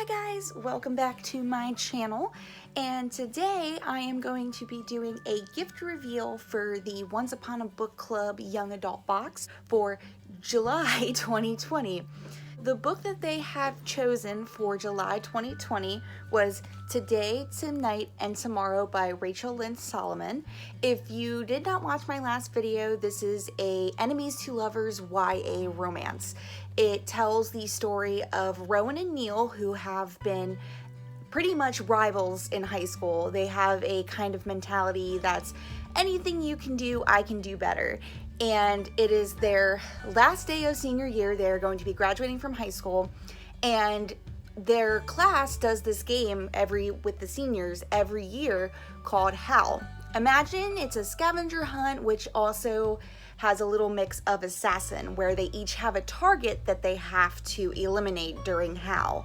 guys, welcome back to my channel, and today I am going to be doing a gift reveal for the Once Upon a Book Club Young Adult box for July 2020. The book that they have chosen for July 2020 was Today, Tonight, and Tomorrow by Rachel Lynn Solomon. If you did not watch my last video, this is a enemies to lovers YA romance. It tells the story of Rowan and Neil, who have been pretty much rivals in high school. They have a kind of mentality that's anything you can do, I can do better. And it is their last day of senior year. They're going to be graduating from high school, and their class does this game with the seniors every year called Howl. Imagine it's a scavenger hunt, which also has a little mix of assassin, where they each have a target that they have to eliminate during Howl.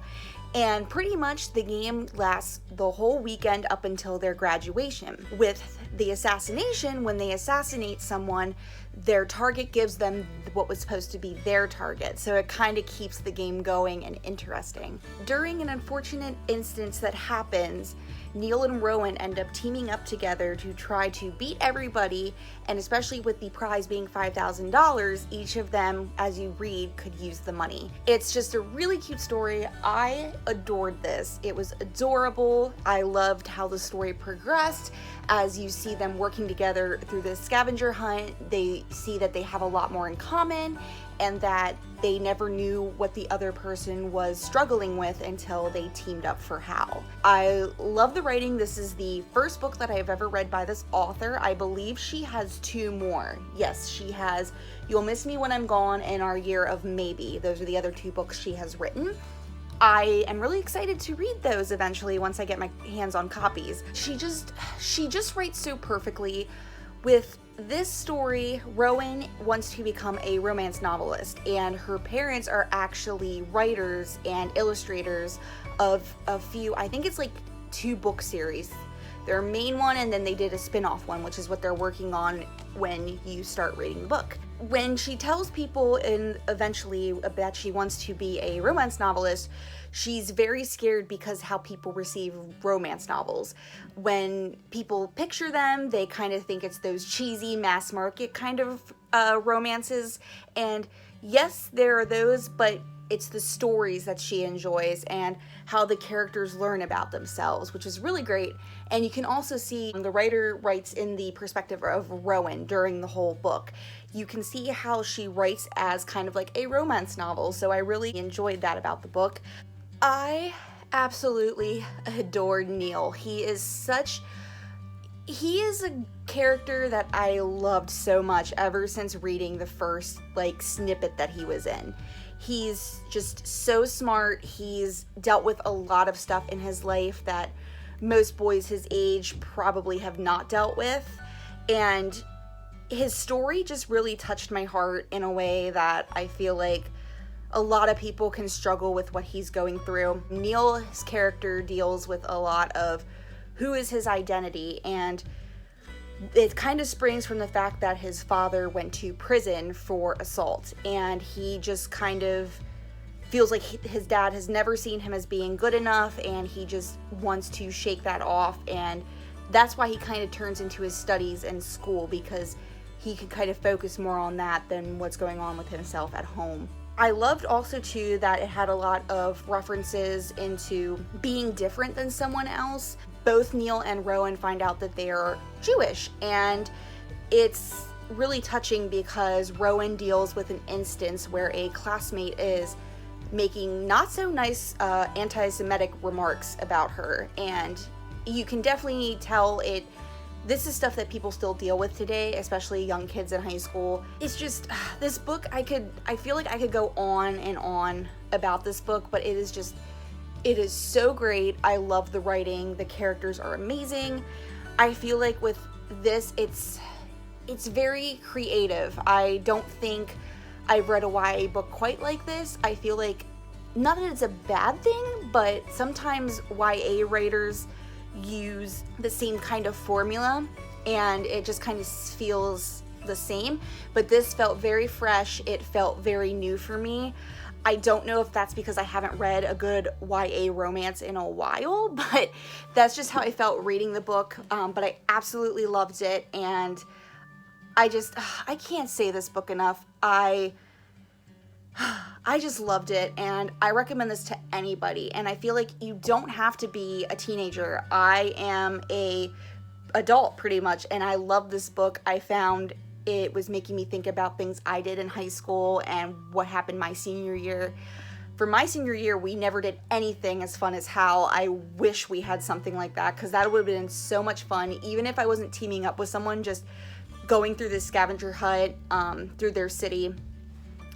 And pretty much the game lasts the whole weekend up until their graduation. With the assassination, when they assassinate someone, their target gives them what was supposed to be their target. So it kind of keeps the game going and interesting. During an unfortunate instance that happens, Neil and Rowan end up teaming up together to try to beat everybody, and especially with the prize being $5,000, each of them, as you read, could use the money. It's just a really cute story. I adored this. It was adorable. I loved how the story progressed. As you see them working together through this scavenger hunt, they see that they have a lot more in common, and that they never knew what the other person was struggling with until they teamed up for Howl. I love the writing. This is the first book that I have ever read by this author. I believe she has 2 more. Yes, she has You'll Miss Me When I'm Gone and Our Year of Maybe. Those are the other 2 books she has written. I am really excited to read those eventually once I get my hands on copies. She just writes so perfectly. With this story, Rowan wants to become a romance novelist, and her parents are actually writers and illustrators of a few, I think it's like 2 book series. Their main one, and then they did a spin-off one, which is what they're working on when you start reading the book. When she tells people eventually that she wants to be a romance novelist, she's very scared because how people receive romance novels. When people picture them, they kind of think it's those cheesy mass market kind of romances. And yes, there are those, but it's the stories that she enjoys and how the characters learn about themselves, which is really great. And you can also see the writer writes in the perspective of Rowan during the whole book. You can see how she writes as kind of like a romance novel, so I really enjoyed that about the book. I absolutely adored Neil. He is a character that I loved so much ever since reading the first snippet that he was in. He's just so smart. He's dealt with a lot of stuff in his life that most boys his age probably have not dealt with, and his story just really touched my heart in a way that I feel like a lot of people can struggle with what he's going through. Neil's character deals with a lot of who is his identity, and it kind of springs from the fact that his father went to prison for assault, and he just kind of feels like his dad has never seen him as being good enough, and he just wants to shake that off, and that's why he kind of turns into his studies and school, because he can kind of focus more on that than what's going on with himself at home. I loved also too that it had a lot of references into being different than someone else. Both Neil and Rowan find out that they are Jewish, and it's really touching because Rowan deals with an instance where a classmate is making not so nice anti-Semitic remarks about her, and you can definitely tell this is stuff that people still deal with today, especially young kids in high school. It's just, this book, I feel like I could go on and on about this book, but it is so great. I love the writing. The characters are amazing. I feel like with this, it's very creative. I don't think I've read a YA book quite like this. I feel like, not that it's a bad thing, but sometimes YA writers use the same kind of formula and it just kind of feels the same, but this felt very fresh. It felt very new for me. I don't know if that's because I haven't read a good YA romance in a while, but that's just how I felt reading the book. But I absolutely loved it, and I can't say this book enough. I just loved it, and I recommend this to anybody. And I feel like you don't have to be a teenager. I am a adult pretty much, and I love this book. I found it was making me think about things I did in high school and what happened my senior year. For my senior year, we never did anything as fun as Hal. I wish we had something like that, because that would have been so much fun. Even if I wasn't teaming up with someone, just going through this scavenger hunt through their city,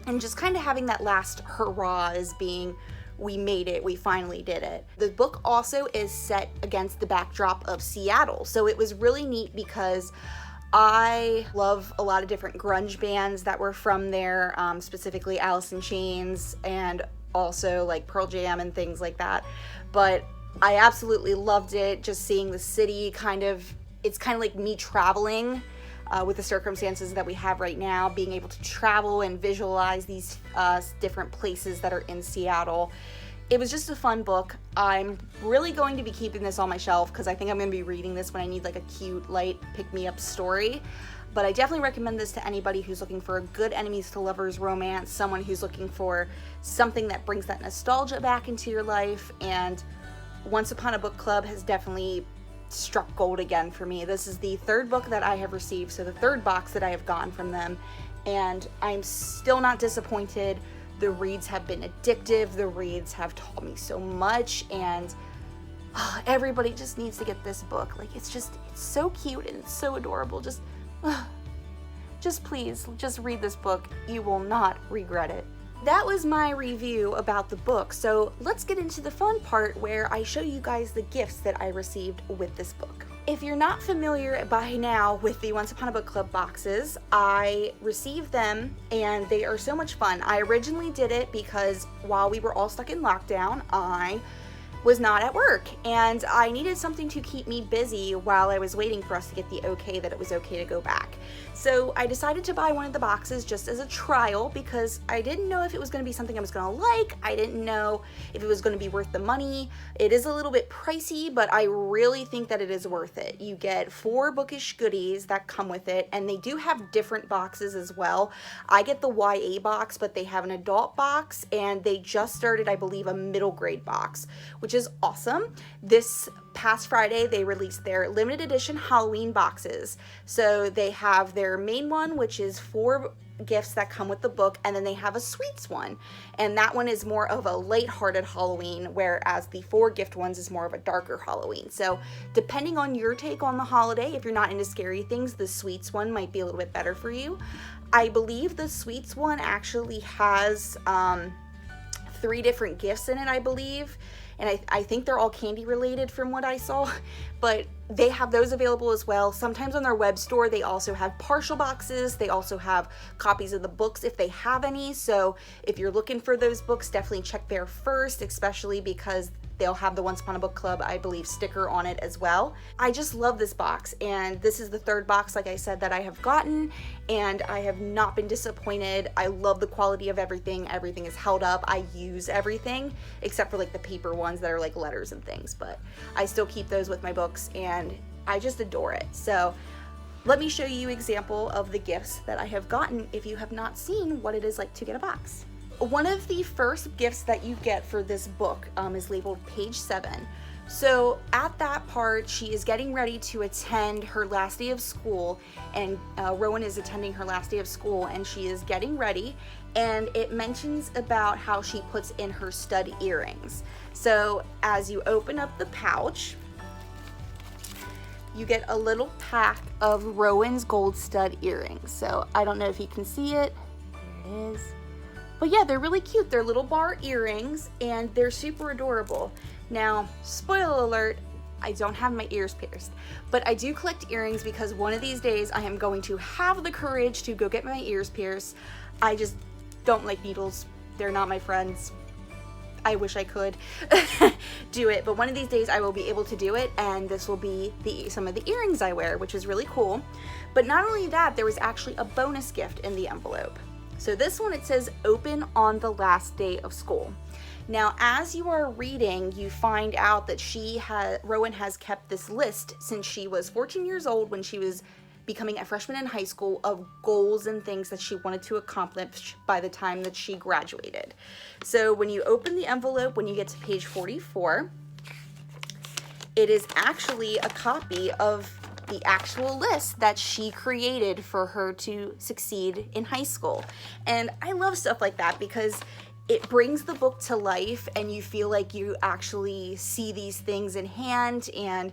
and just kind of having that last hurrah as being, we made it, we finally did it. The book also is set against the backdrop of Seattle, so it was really neat because I love a lot of different grunge bands that were from there, specifically Alice in Chains, and also like Pearl Jam and things like that. But I absolutely loved it, just seeing the city it's kind of like me traveling with the circumstances that we have right now, being able to travel and visualize these different places that are in Seattle. It was just a fun book. I'm really going to be keeping this on my shelf because I think I'm going to be reading this when I need like a cute, light, pick-me-up story. But I definitely recommend this to anybody who's looking for a good enemies to lovers romance, someone who's looking for something that brings that nostalgia back into your life. And Once Upon a Book Club has definitely struck gold again for me. This is the third book that I have received, so the third box that I have gotten from them, and I'm still not disappointed. The reads have been addictive. The reads have taught me so much, and everybody just needs to get this book. Like, it's so cute and it's so adorable. Just please, just read this book. You will not regret it. That was my review about the book, so let's get into the fun part where I show you guys the gifts that I received with this book. If you're not familiar by now with the Once Upon a Book Club boxes, I received them and they are so much fun. I originally did it because while we were all stuck in lockdown, I was not at work and I needed something to keep me busy while I was waiting for us to get the okay that it was okay to go back. So I decided to buy one of the boxes just as a trial because I didn't know if it was going to be something I was going to like. I didn't know if it was going to be worth the money. It is a little bit pricey, but I really think that it is worth it. You get 4 bookish goodies that come with it, and they do have different boxes as well. I get the YA box, but they have an adult box, and they just started, I believe, a middle grade box, which is awesome. This past Friday, they released their limited edition Halloween boxes. So they have their main one, which is 4 gifts that come with the book, and then they have a sweets one, and that one is more of a lighthearted Halloween, whereas the 4 gift ones is more of a darker Halloween. So depending on your take on the holiday, if you're not into scary things, the sweets one might be a little bit better for you. I believe the sweets one actually has 3 different gifts in it, I believe. And I think they're all candy related from what I saw, but they have those available as well. Sometimes on their web store, they also have partial boxes. They also have copies of the books if they have any. So if you're looking for those books, definitely check there first, especially because they'll have the Once Upon a Book Club, I believe, sticker on it as well. I just love this box, and this is the 3rd box, like I said, that I have gotten, and I have not been disappointed. I love the quality of everything. Everything is held up. I use everything, except for like the paper ones that are like letters and things, but I still keep those with my books, and I just adore it. So let me show you an example of the gifts that I have gotten if you have not seen what it is like to get a box. One of the first gifts that you get for this book is labeled page 7. So at that part, she is getting ready to attend her last day of school, and Rowan is attending her last day of school, and she is getting ready, and it mentions about how she puts in her stud earrings. So as you open up the pouch, you get a little pack of Rowan's gold stud earrings. So I don't know if you can see it. There it is. But yeah, they're really cute. They're little bar earrings, and they're super adorable. Now, spoiler alert, I don't have my ears pierced, but I do collect earrings because one of these days I am going to have the courage to go get my ears pierced. I just don't like needles. They're not my friends. I wish I could do it, but one of these days I will be able to do it, and this will be some of the earrings I wear, which is really cool. But not only that, there was actually a bonus gift in the envelope. So this one, it says open on the last day of school. Now, as you are reading, you find out that Rowan has kept this list since she was 14 years old, when she was becoming a freshman in high school, of goals and things that she wanted to accomplish by the time that she graduated. So when you open the envelope, when you get to page 44, it is actually a copy of the actual list that she created for her to succeed in high school. And I love stuff like that because it brings the book to life and you feel like you actually see these things in hand, and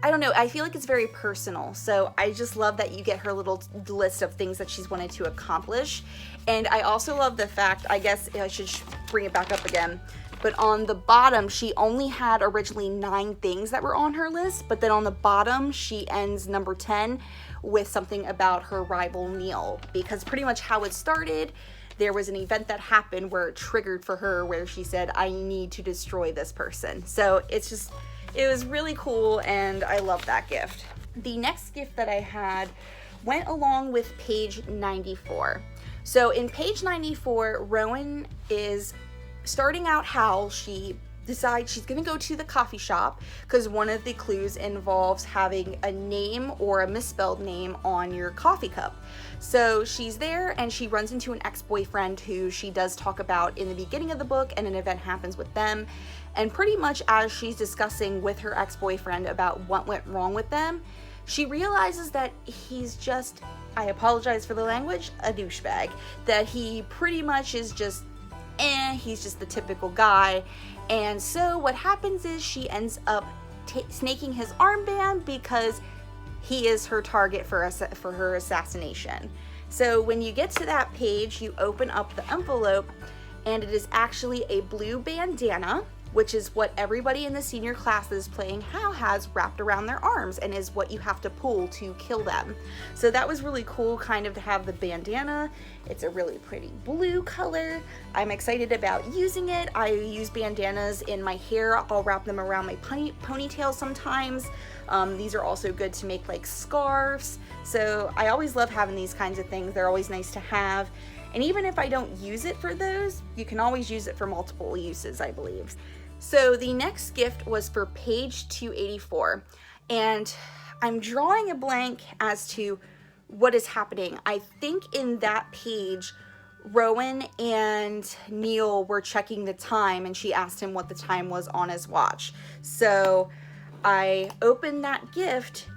I don't know, I feel like it's very personal. So I just love that you get her little list of things that she's wanted to accomplish. And I also love the fact, I guess I should bring it back up again, but on the bottom, she only had originally 9 things that were on her list, but then on the bottom, she ends number 10 with something about her rival Neil, because pretty much how it started, there was an event that happened where it triggered for her, where she said, I need to destroy this person. So it was really cool, and I love that gift. The next gift that I had went along with page 94. So in page 94, Rowan is starting out how she decides she's going to go to the coffee shop, because one of the clues involves having a name or a misspelled name on your coffee cup. So she's there and she runs into an ex-boyfriend who she does talk about in the beginning of the book, and an event happens with them. And pretty much as she's discussing with her ex-boyfriend about what went wrong with them, she realizes that he's just, I apologize for the language, a douchebag. That he pretty much is just he's just the typical guy. And so what happens is she ends up snaking his armband, because he is her target for her assassination. So when you get to that page, you open up the envelope, and it is actually a blue bandana, which is what everybody in the senior classes playing How has wrapped around their arms, and is what you have to pull to kill them. So that was really cool, kind of, to have the bandana. It's a really pretty blue color. I'm excited about using it. I use bandanas in my hair. I'll wrap them around my ponytail sometimes. These are also good to make like scarves. So I always love having these kinds of things. They're always nice to have. And even if I don't use it for those, you can always use it for multiple uses, I believe. So the next gift was for page 284, and I'm drawing a blank as to what is happening. I think in that page, Rowan and Neil were checking the time, and she asked him what the time was on his watch. So I opened that gift,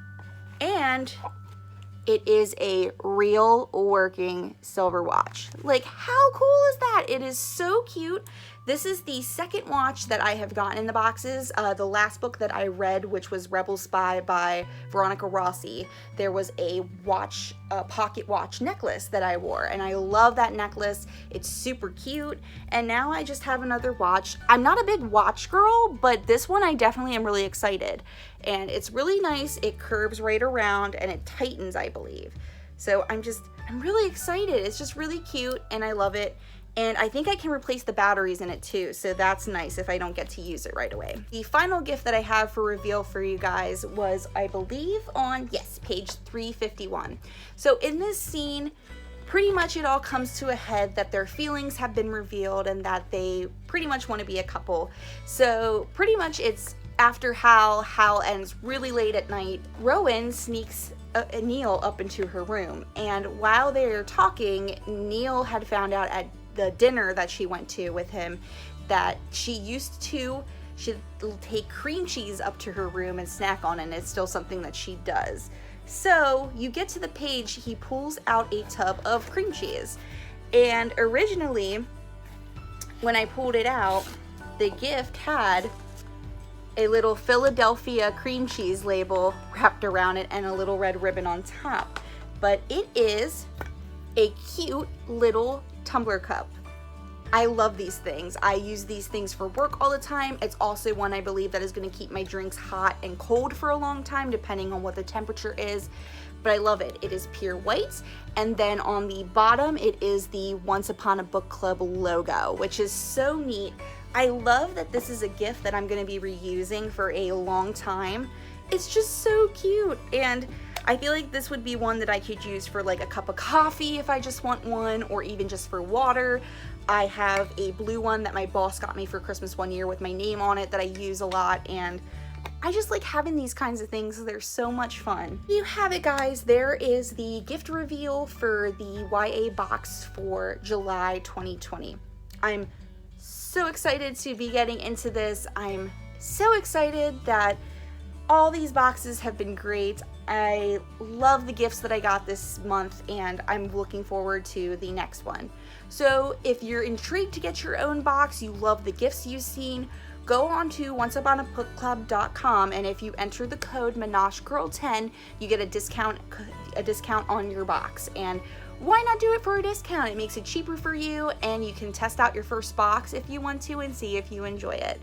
and it is a real working silver watch. Like, how cool is that? It is so cute. This is the second watch that I have gotten in the boxes. The last book that I read, which was Rebel Spy by Veronica Rossi, there was a pocket watch necklace that I wore, and I love that necklace. It's super cute, and now I just have another watch. I'm not a big watch girl, but this one I definitely am really excited, and it's really nice. It curves right around, and it tightens, I believe. So I'm really excited. It's just really cute, and I love it. And I think I can replace the batteries in it too, so that's nice if I don't get to use it right away. The final gift that I have for reveal for you guys was, I believe, on, yes, page 351. So in this scene, pretty much it all comes to a head that their feelings have been revealed and that they pretty much want to be a couple. So pretty much it's after Hal ends really late at night. Rowan sneaks Neil up into her room, and while they're talking, Neil had found out at the dinner that she went to with him that she'd take cream cheese up to her room and snack on it, and it's still something that she does. So you get to the page, he pulls out a tub of cream cheese, and originally when I pulled it out, the gift had a little Philadelphia cream cheese label wrapped around it and a little red ribbon on top, but it is a cute little tumbler cup. I love these things. I use these things for work all the time. It's also one I believe that is going to keep my drinks hot and cold for a long time, depending on what the temperature is. But I love it. It is pure white, and then on the bottom it is the Once Upon a Book Club logo, which is so neat. I love that this is a gift that I'm going to be reusing for a long time. It's just so cute, and I feel like this would be one that I could use for like a cup of coffee if I just want one, or even just for water. I have a blue one that my boss got me for Christmas one year with my name on it that I use a lot, and I just like having these kinds of things. They're so much fun. There you have it, guys. There is the gift reveal for the YA box for July 2020. I'm so excited to be getting into this. I'm so excited that all these boxes have been great. I love the gifts that I got this month, and I'm looking forward to the next one. So if you're intrigued to get your own box, you love the gifts you've seen, go on to onceuponabookclub.com, and if you enter the code MenagGirl10, you get a discount on your box. And why not do it for a discount? It makes it cheaper for you, and you can test out your first box if you want to and see if you enjoy it.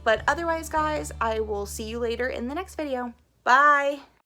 But otherwise, guys, I will see you later in the next video. Bye!